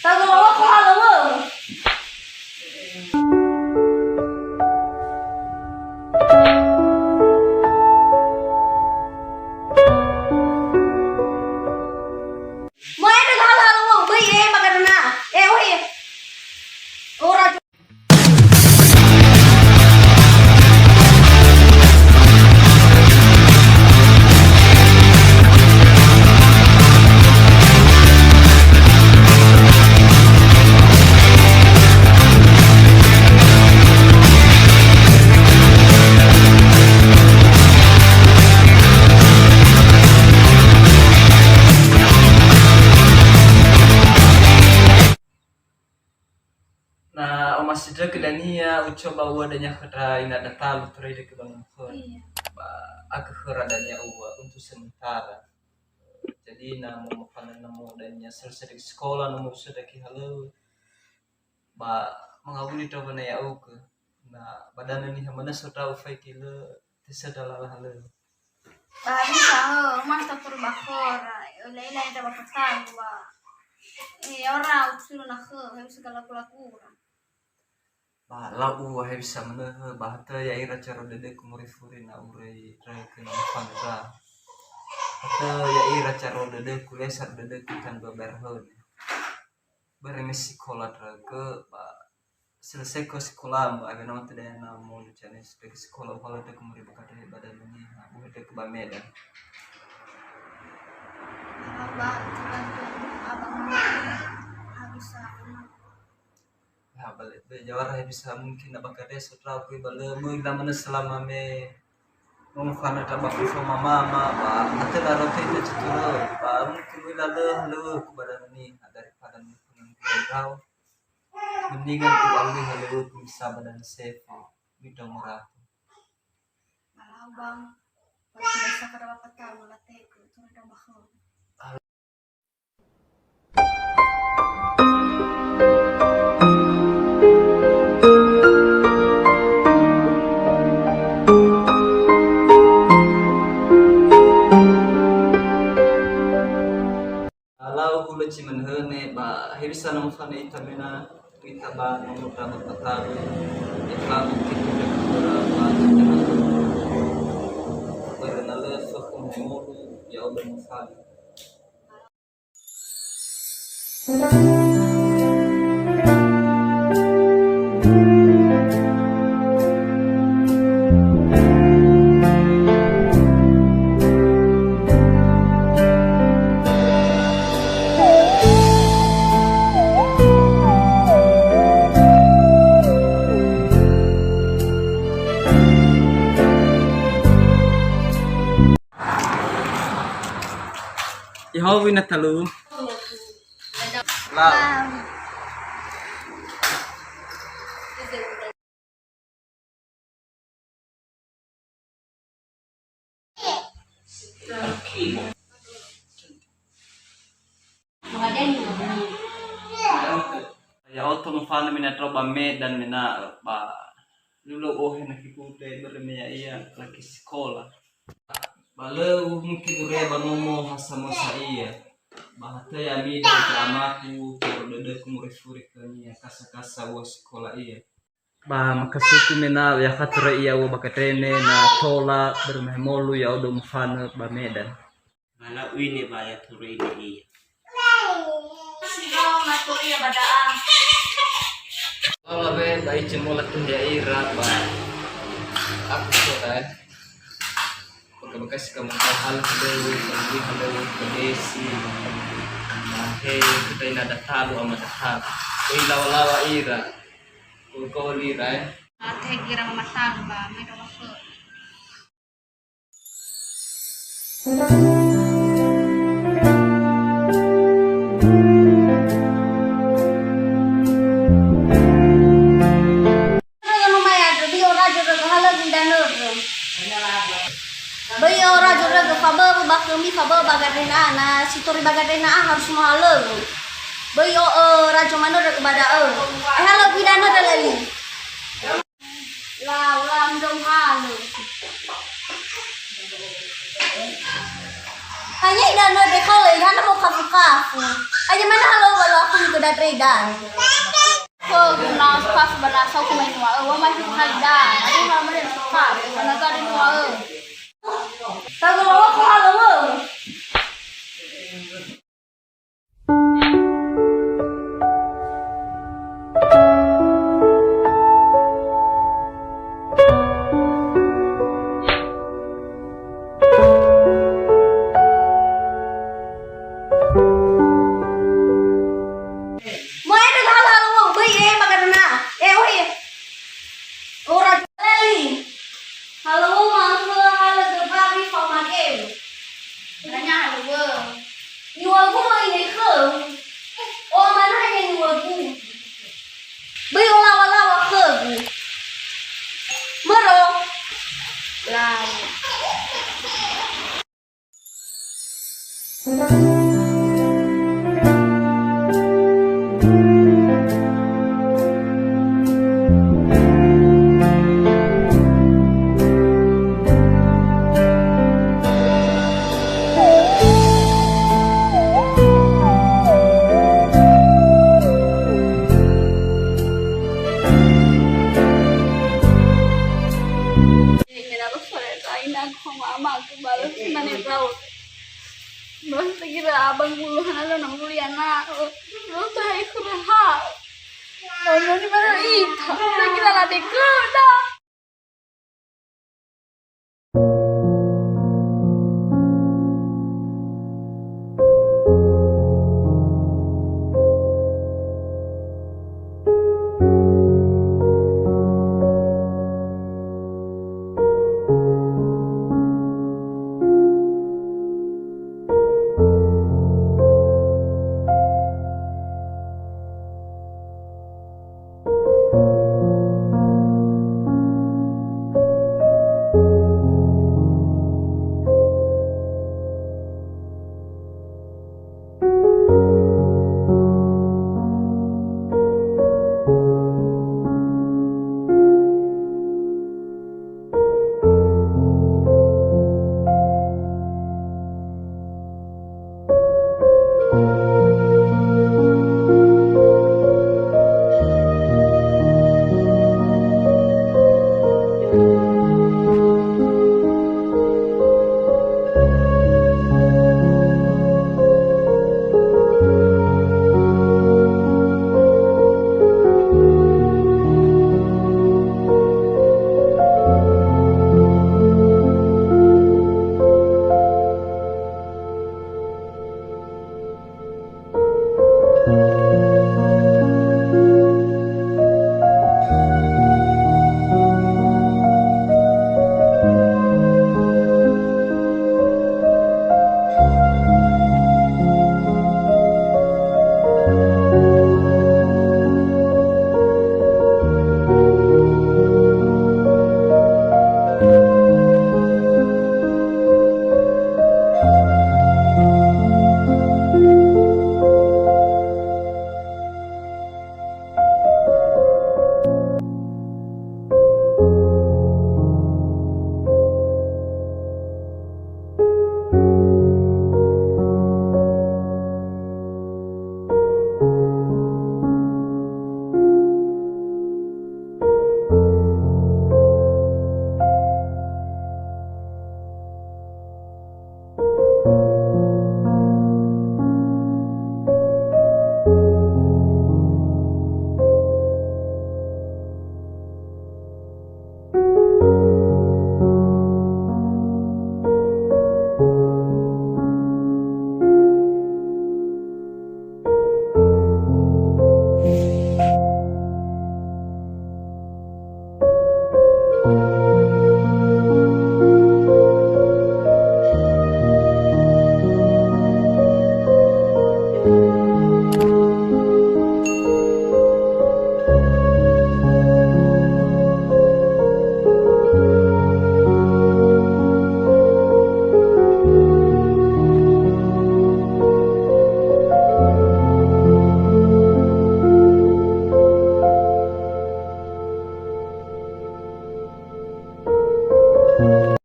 Tahu lo kok halo lo. Mau ada halo lo, beli makan na. Wih. Orang na umasida kedania ucoba wadanya kera ina datalu teride ke bangun iya. ba aku keradanya uwa untuk sementara jadi na mau makanan namo danya selesai dari sekolah namo sudah ki halo ba mengawuli to bana ya uke na badan ini hamana sudah ufai kilo tisadala halo Tadi tahu, mas tak perlu bakor. Lain-lain tak bakor tahu, orang usul nak harus segala kulakuran. ba la uwa he bisa mana bahata ya ira cara dede kumuri-furi na urai rai ke nama fanda atau ya ira cara dede kulesar dede kan beberhon beremisi sekolah ke selesai ke sekolah mbak agak nama tidak yang mau lucane sebagai sekolah kalau ada kumuri bakada badan ini aku ada ke Medan Abang, abang habis ya balik jawara bisa mungkin abakade setelah aku balik mula mana selama me mengfana tabak sama mama ba hati laro tete ceturo ba mungkin mula le kepada ini daripada mungkin kau mendingan ku alwi halu bisa badan safe bida murah abang, waktu biasa kada dapat tahu latih itu ada bakor. kalau kulo cimen hene ba hirisa nang fana itamena kita ba nang utama patalu ita mungkin kita beberapa jangan berenale fakum hemulu ya udah mufali Ihawi na talu la ya auto mufana mina troba Medan mina ba lulu ohe nakikute beremia iya lagi sekolah balau mungkin ureba nomo hasamo sa iya bahata ya mida amaku pero dede kumurifuri kania kasa-kasa wa sekolah iya ba makasuku mina ya khatra iya wa bakatene na tola bermehmolu ya udah mufana ba Medan Mana ini bayar turu ini iya. Sino masuk iya badaan. Kalau be baik cemolak penjaira ba aku sudah bekas kamu hal halo kedesi mahe kita ini ada talu ama tahap lawa ira kau lira Teh kira matang ba, may bakor. Bayo rajo rajo fabo bakumi fabo bagadena na sitori bagadena harus mahalo. Bayo rajo mano ra kepada halo pidana dalali. Ulam dong halo. Hanya idan na dekal hana mo kafu. Aja mana halo walau aku itu dah redan. Ko guna suka sebenarnya aku main wa. Wa masih halda. Aku malah mana suka. Mana tadi wa. Kalau aku halo. Basta kira abang puluhan alo nang kuliana. Lo tayo ko na ha. Ano ni mana ita? Kira lati ko na.